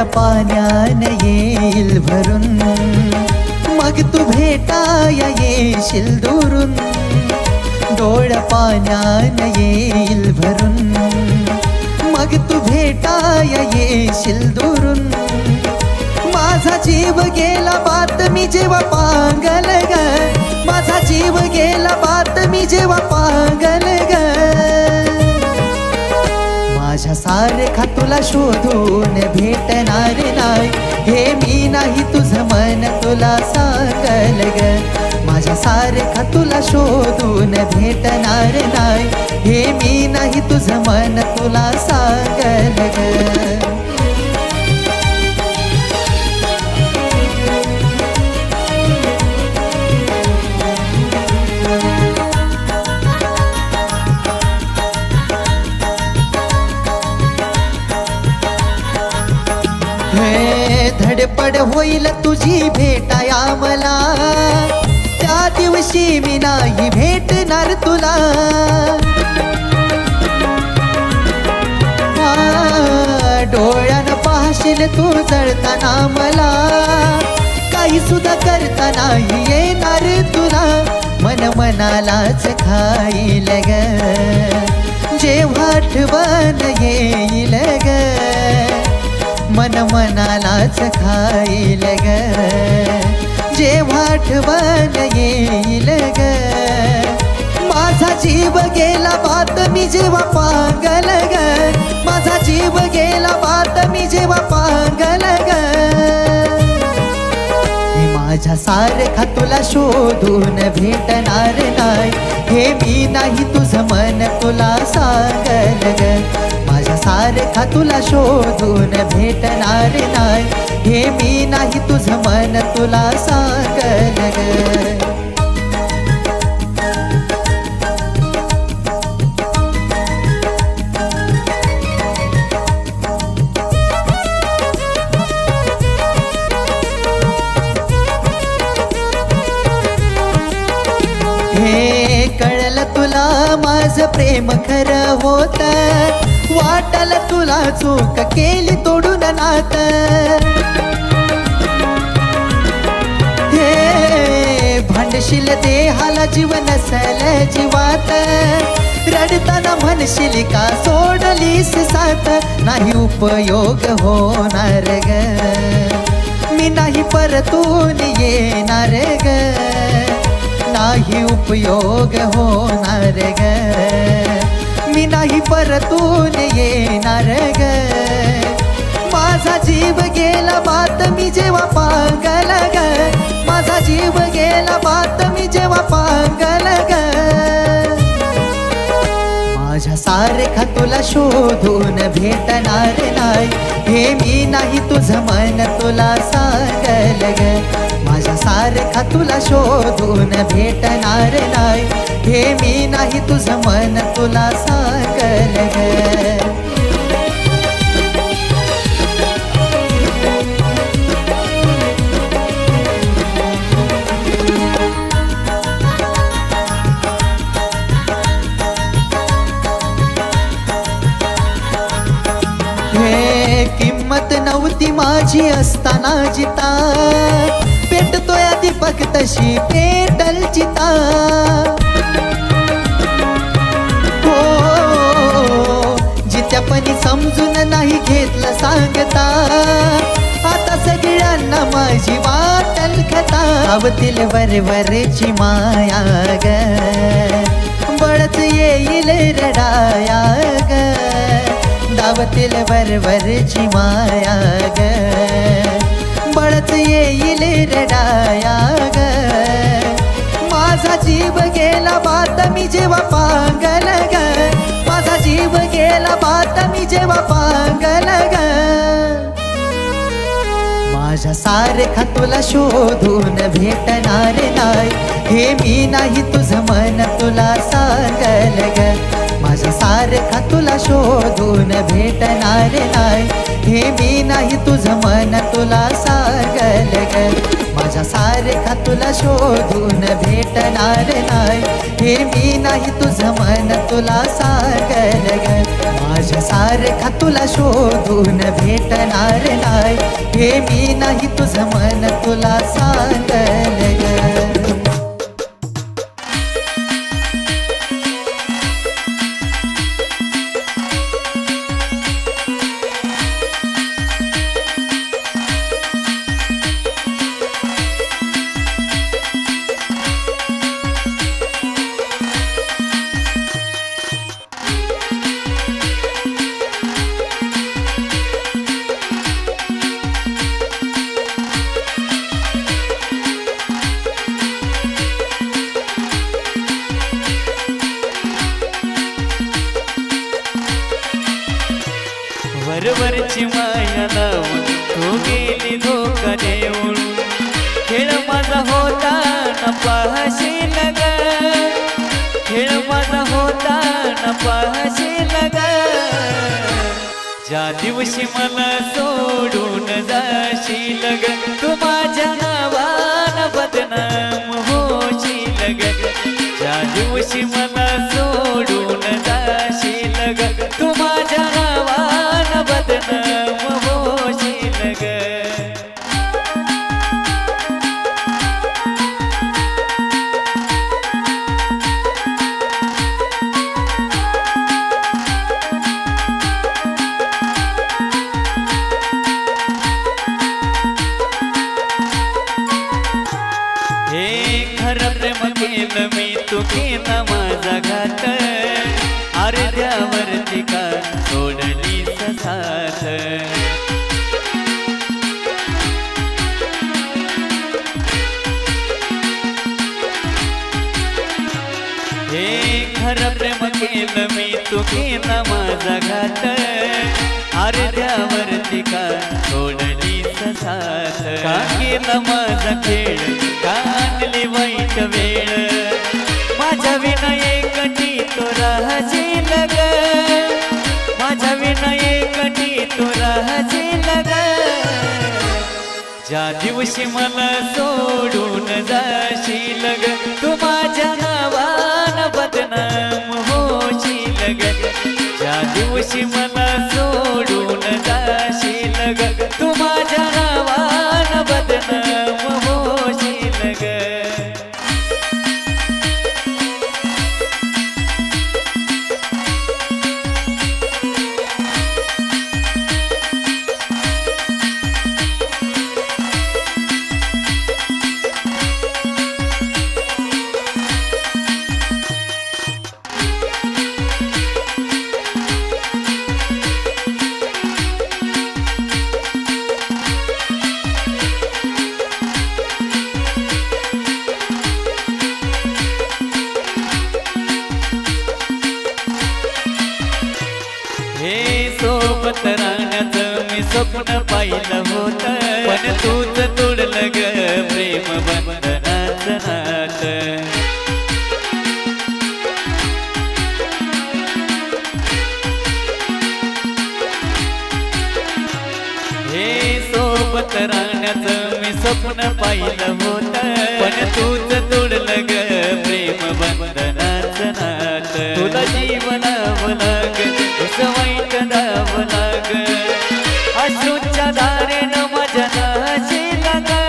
डोळ्या पाण्यान येईल भरून, मग तू भेटाया येशील दुरून. डोळ्या पाण्यान येईल भरून, मग तू भेटाया येशील दुरून. माझा जीव गेला बात मी जेव्हा पांगल ग, माझा जीव गेला बात मी जेव्हा पांगल ग. माझ्या सारखा तुला शोधून भेटणार नाही, हे मी नाही तुझं मन तुला सांगल ग. माझ्या सारखा तुला शोधून भेटणार नाही, हे मी नाही तुझं मन तुला सांगल ग. धडपड होईल तुझी भेटाया मला, त्या दिवशी मी नाही भेटणार तुला. डोळ्यानं पाहशील तू जळताना मला, काही सुद्धा करता नाही येणार तुला. मन मनालाच खाईल ग, जेव्हा आठवण येईल ग. मन मनालाच खाईल ग, जेव्हा आठवण येईल ग. माझा जीव गेला बात मी जेव्हा पांगल ग, माझा जीव गेला बात मी जेव्हा पांगल ग. माझ्या सारखा तुला शोधून भेटणार नाही, हे मी नाही तुझं मन तुला सांगल ग. माझ्या सारखा तुला शोधून भेटणार नाही, हे मी नाही तुझं मन तुला सांगल ग. हे कळलं तुला माझं प्रेम खरं होत, वाटलं तुला चूक केली तोडून नात. हे भांडशील देहाला जीव नसल जीवात, रडताना म्हणशील का सोडलीस साथ. नाही उपयोग होणार ग, मी नाही परतून येणार ग. नाही उपयोग होणार ग, मी नाही परतून येणार ग. माझा जीव गेला बात मी जेव्हा पांगल ग, माझा जीव गेला बात मी जेव्हा पांगल ग. माझ्या सारखा तुला शोधून भेटणार नाही, हे मी नाही तुझं मन तुला सांगल ग. माझ्या सारखा तुला शोधून भेटणार नाही, हे मी नाही तुझं मन तुला सांगल ग. हे किंमत नव्हती माझी असताना जिता, पेटतोय दीपक तशी पेटल चिता. हो जित्यापणी समजून नाही घेतलं सांगता, आता सगळ्यांना माझी वाटल खता. आवतील वरवरची माया ग, बळच येईल रडाया ग. दावतील वरवरची माया ग, बळच येईल रडाया ग. माझा जीव गेला बात मी जेव्हा पांगल ग, माझा जीव गेला बात मी जेव्हा पांगल ग. माझ्या सारखा तुला शोधून भेटणार नाही, हे मी नाही तुझं मन तुला सांगल ग. माझ्या सारखा तुला शोधून भेटणार नाही, हे मी नाही तुझं मन तुला सांगल ग. माझ्या सारखा तुला शोधून भेटणार नाही, हे मी नाही तुझं मन तुला सांगल ग माझ्या सारखा तुला शोधून भेटणार नाही हे मी नाही तुझं मन तुला सांगल ग वरवरची माया लावून तू गेली धोका देऊन खेळ माझा होता न पाहशील ग खेळ माझा होता न पाहशील ग ज्या दिवशी मला सोडून जाशील ग तू माझ्या नावानं बदनाम होशील ग ज्या दिवशी मला सोडून जाशील ग तू माझ्या नावानं बदनाम होशील ग हे खरं प्रेम केलं मी तू केला माझा घात अर्ध्यावरती का सोडली साथ हे खरं प्रेम केलं मी तू केला माझा घात अर्ध्यावरती का सोडली साथ का केला माझा खेळ का आणली वाईट वेळ माझ्या विना एकटी तो राहशील ग माझ्या विना एकटी तो राहशील ग ज्या दिवशी मला सोडून जाशील ग तू माझ्या नावानं बदनाम होशील ग ज्या दिवशी मला सोडून जाशील ग तू माझ्या नावानं बदनाम होशील ग सोबत राहण्याचं मी स्वप्न पाहिलं होतं पण तूच तोडलं ग प्रेम बंधनाचं नातं हे सोबत राहण्याचं मी स्वप्न पाहिलं होतं पण तूच तोडलं ग प्रेम बंधनाचं नातं तुला जीवनावं लाग वाईट द्यावं लाग अश्रूच्या दारेनं माझ्या नाशील ग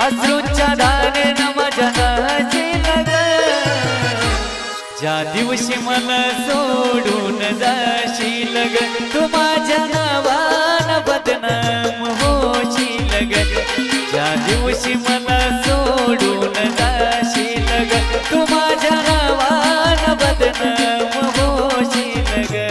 अश्रूच्या दारेनं माझ्या नाशील ग ज्या दिवशी मला सोडून जाशील ग तू माझ्या नावानं बदनाम होशील ग ज्या दिवशी मला सोडून जाशील ग तू माझ्या नावानं बदनाम होशील ग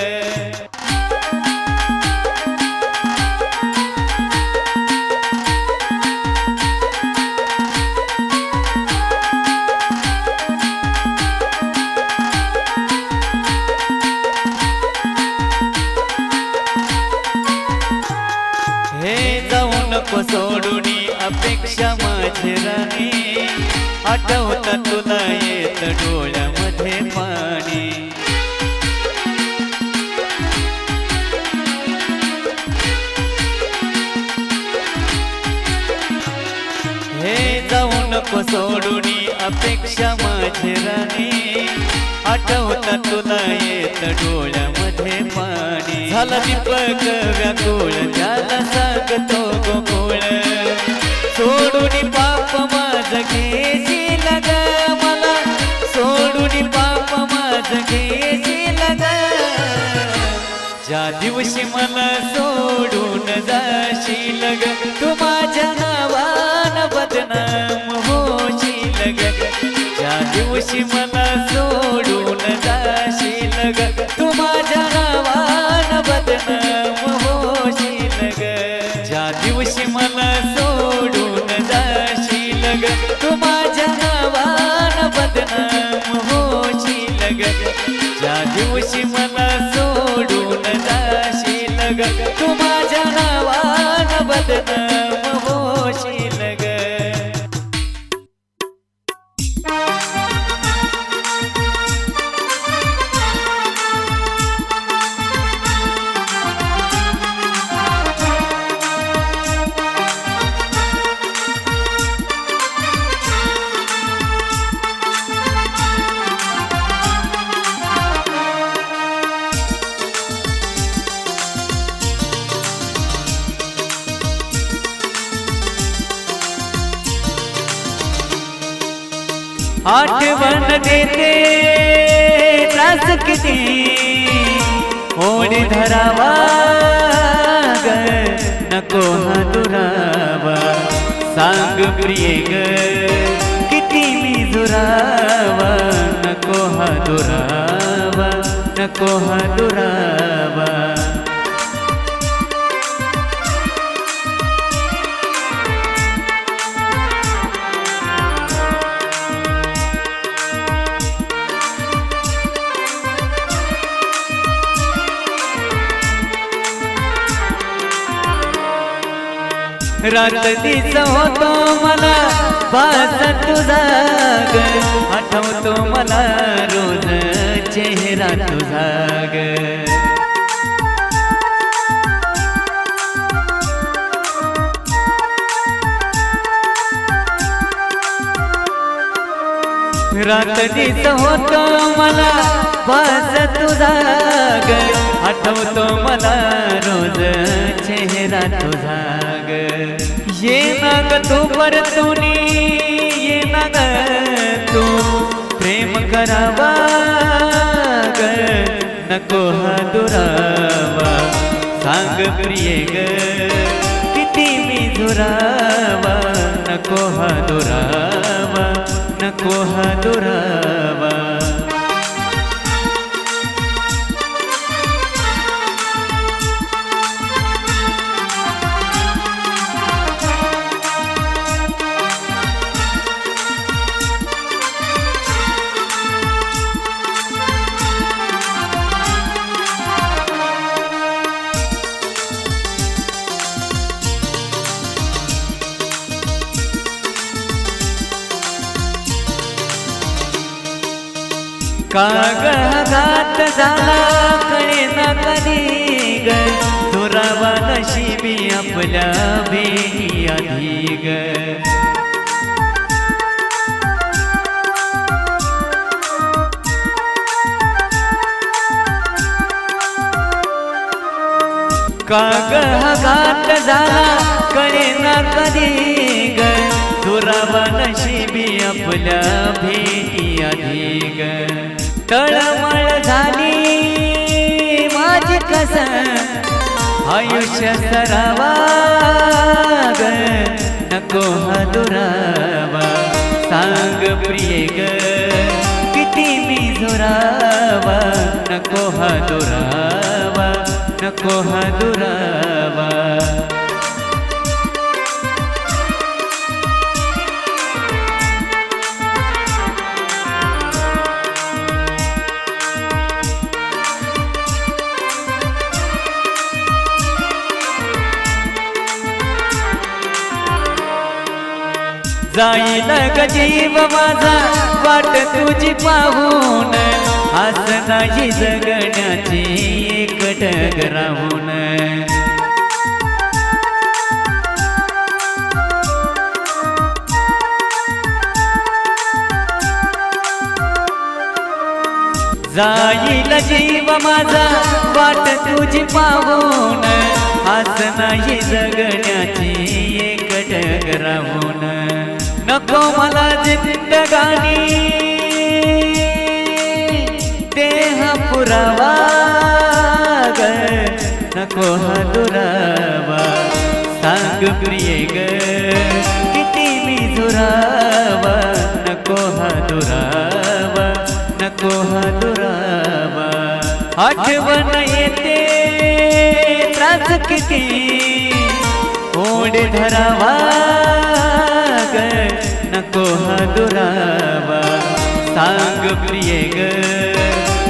नको सोडूनी अपेक्षा माझी राणी आठवत तुला येत डोळ्यामध्ये पाणी हे जाऊ नको सोडूनी अपेक्षा माझे राणी आठवता तुला येत डोळ्यामध्ये पाणी झाला दीपक व्याकुळ त्याला सांगतो गोकुळ सोडून पाप माझ घेशील ग मला सोडून पाप माझ घेशील ग ज्या दिवशी मला सोडून जाशील ग तू माझ्या नावानं बदनाम होशील ग ज्या दिवशी मला सोडून जाशील ग तू माझ्या नावानं बदनाम होशील ग ज्या दिवशी मला सोडून जाशील ग तू माझ्या नावानं बदनाम होशील ग ज्या दिवशी मला सोडून जाशील ग तू माझ्या नावानं बदनाम होशील ग आठवण देते त्रास किती ओढ धरावा ग नको हा दुरावा सांग प्रिये ग किती मी दुरावा नको हा दुरावा नको हा दुरावा रात्रीच होतो मला बास तुझा ग आठवतो मला रोज चेहरा तुझा ग रात्रीच होतो मला बास तुझा ग आठवतो मला रोज चेहरा तुझा ग ये ना ग तू परतुनी ये ना ग तू प्रेम करावा ग नको हा दुरावा सांग प्रिये ग किती मी दुरावा नको हा दुरावा नको हा दुरावा कागदात झाला कळे ना कधी ग दुरावा नशिबी आपल्या भेटी आधी ग कागदात झाला कळे ना कधी ग दुरावा नशिबी आपल्या भेटी आधी ग तळमळ झाली माझी कस आयुष्य सरावा ग नको हा दुरावा सांग प्रिये ग किती मी जोरावा नको हा दुरावा नको हा दुरावा जाईल ग जीव माझा वाट तुझी पाहून आस नाही जगण्याची एकटक राहून जाईल जीव माझा वाट तुझी पाहून, आस नाही जगण्याची एकटक राहून. नको मला जिंदगानी देह पुरावा ग, नको हा दुरावा. सांग प्रिये ग किती मी दुरावा, नको हा दुरावा, नको हा दुरावा. आठवण येते त्रास किती ओढ धरावा ग, नको हा दुरावा. सांग प्रिये ग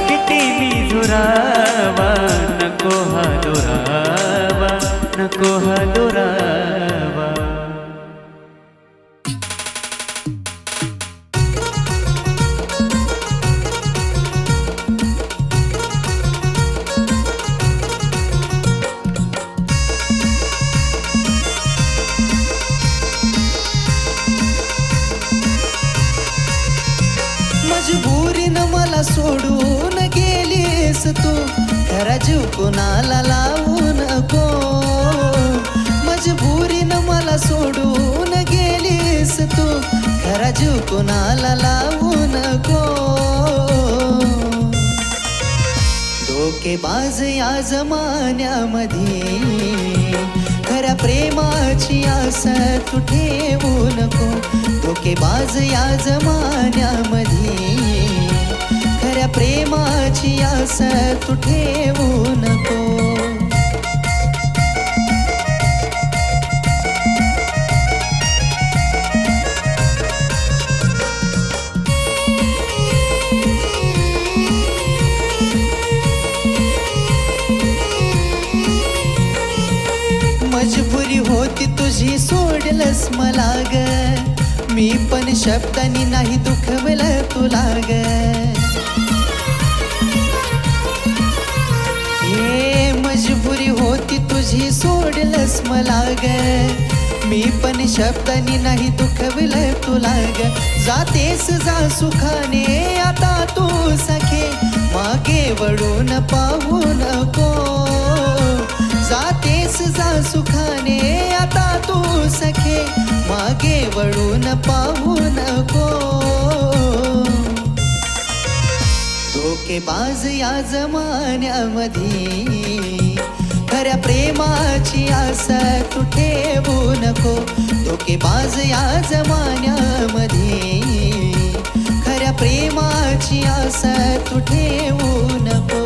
किती मी दुरावा, नको हा दुरावा, नको हा दुरावा. मजबुरीनं मला सोडून गेलीस तू, खरा जीव कोणाला लावू नको. मजबुरीनं मला सोडून गेलीस तू, खरा जीव कोणाला लावू नको. धोकेबाज या जमान्यामध्ये खऱ्या प्रेमाची आस तू ठेवू नको. धोकेबाज या जमान्यामध्ये खऱ्या प्रेमाची आस तू ठेवू नको. मजबुरी होती तुझी सोडलंस मला ग, मी पण शब्दांनी नाही दुखवलं तुला ग. हे मजबुरी होती तुझी सोडलंस मला ग, मी पण शब्दांनी नाही दुखवलं तुला ग. जातेस जा सुखाने आता तू सखे, मागे वळून पाहू नको. जातेस जा सुखाने आता तू सखे, मागे वळून पाहू नको. धोकेबाज या जमान्यामध्ये खऱ्या प्रेमाची आस तू ठेवू नको. धोकेबाज या जमान्यामध्ये खऱ्या प्रेमाची आस तू ठेवू नको.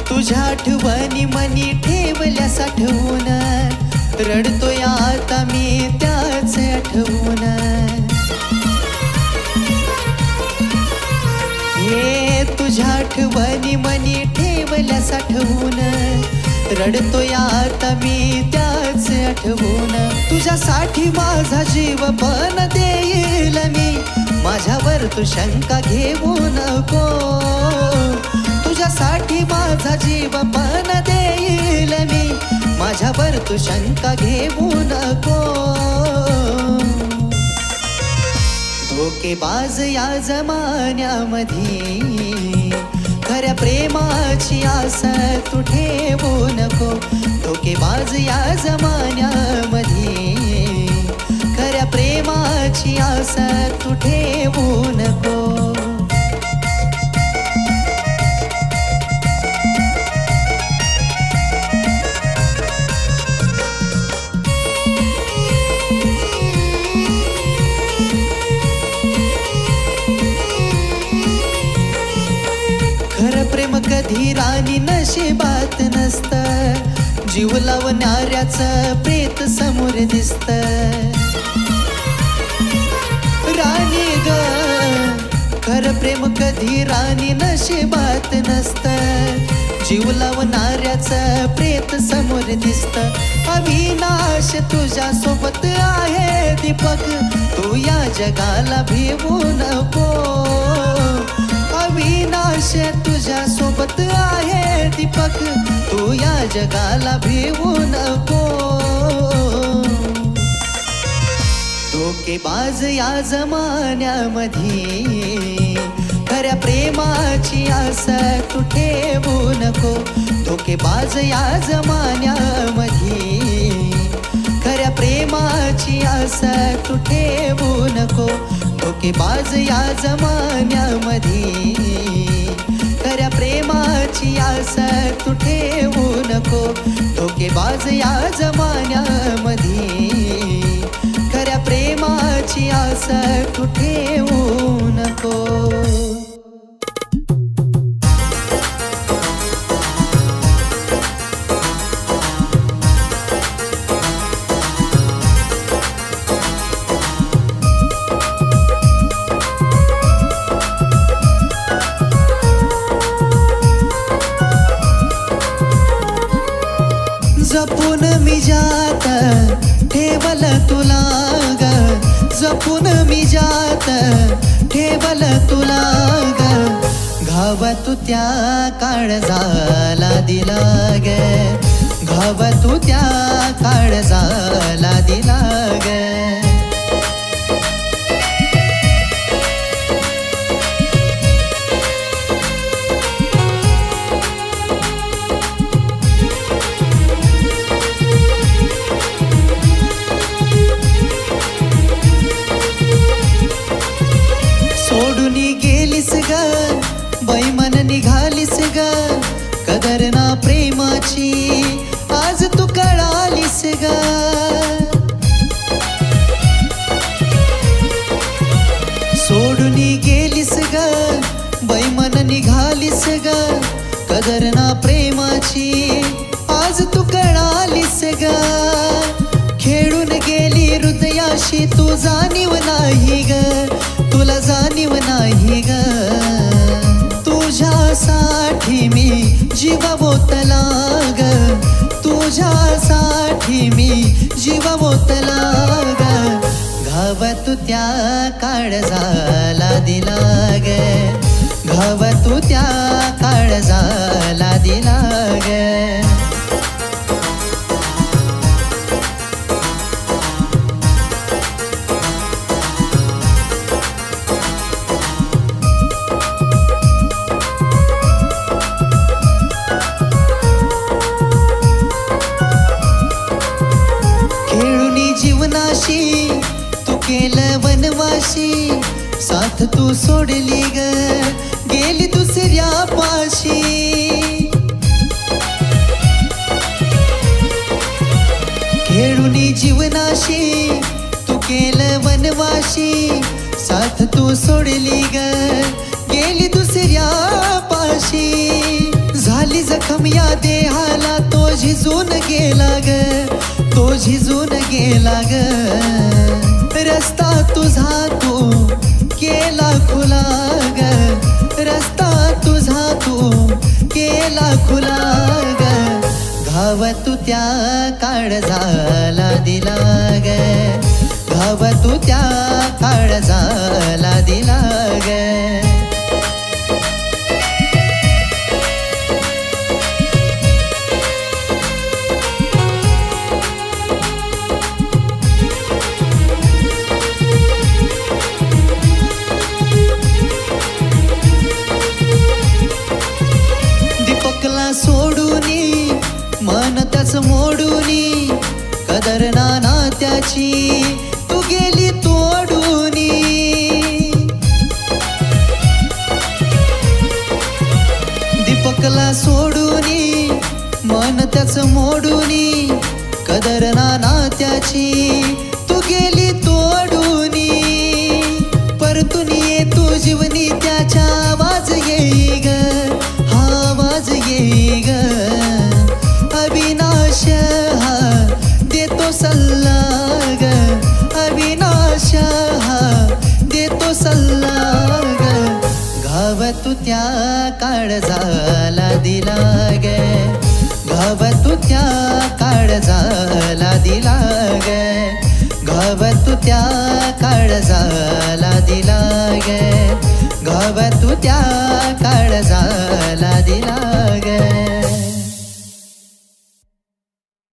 तुझ्या आठवणी मनी ठेवल्या साठवून, रडतोय आता मी त्याच आठवून. हे तुझ्या आठवणी मनी ठेवल्या साठवून, रडतोय आता मी त्याच आठवून. तुझ्यासाठी माझा जीव पण देईल मी, माझ्यावर तू शंका घेऊ नको. तुझ्यासाठी माझा जीव पण देईल मी, माझ्यावर तू शंका घेऊ नको. धोकेबाज या जमान्यामध्ये खऱ्या प्रेमाची आस तू ठेवू नको. धोकेबाज या जमान्यामध्ये खऱ्या प्रेमाची आस तू ठेवू नको. खरं प्रेम कधी राणी नशिबात नसतं, जीव लावणाऱ्याचं प्रेत समोर दिसतं. राणी ग खरं प्रेम कधी राणी नशिबात नसतं, जीव लावणाऱ्याचं प्रेत समोर दिसतं. अविनाश तुझ्या सोबत आहे दीपक, तू या जगाला भिवू नको. प्रकाश तुझ्या सोबत आहे दीपक, तू या जगाला भिवू नको. धोकेबाज या जमान्यामध्ये खऱ्या प्रेमाची आस तू ठेवू नको. धोकेबाज या जमान्यामध्ये खऱ्या प्रेमाची आस तू ठेवू नको. धोकेबाज या जमान्यामध्ये खऱ्या प्रेमाची आस तू ठेवू नको. धोकेबाज या जमान्यामध्ये खऱ्या प्रेमाची आस तू ठेवू नको. जपून मी जात ठेवल तुला ग, जपून मी जात ठेवल तुला ग. घाव तू त्या काळजाला दिला ग, घाव तू त्या काळजाला दिला ग. बैमन निघालीस ग, कदर ना प्रेमाची आज तू कळालीस ग. सोडून गेलीस ग, बैमन निघालीस ग, कदर ना प्रेमाची आज तू कळालीस ग. खेळून गेली हृदयाशी तू जाणीव नाही ग, तुला जाणीव नाही ग. तुझ्यासाठी मी जीव ओतला ग, तुझ्यासाठी मी जीव ओतला ग. घाव तू त्या काळजाला दिला ग, घाव तू त्या काळजाला दिला ग. जीवनाशी तू केलं वनवाशी, साथ तू सोडली ग, गेली दुसऱ्या पाशी. खेळूनी जीवनाशी तू केलं वनवाशी, साथ तू सोडली ग, गेली दुसऱ्या पाशी. झाली जखम या देहाला तो झिजून गेला ग, तो झिजून गेला ग. रस्ता तुझा तू केला खुला ग, रस्ता तुझा तू केला खुला ग. घाव तू त्या काळजाला दिला ग, घाव तू त्या काळजाला दिला ग. सोडूनी मन त्याच मोडूनी, कदर ना नात्याची तू गेली तोडूनी. दीपकला सोडूनी मन त्याच मोडूनी, कदर ना नात्याची तू गेली तोडूनी. परतून ये तू जीवनी त्याच्या आवाज येई ग, आवाज येई ग. अविनाश हा देतो सल्ला ग, अविनाश हा देतो सल्ला ग. घाव तू त्या काळजाला दिला ग, घाव तू त्या काळजाला दिला ग, घाव तू त्या काळजाला दिला ग, घाव तू त्या काळजात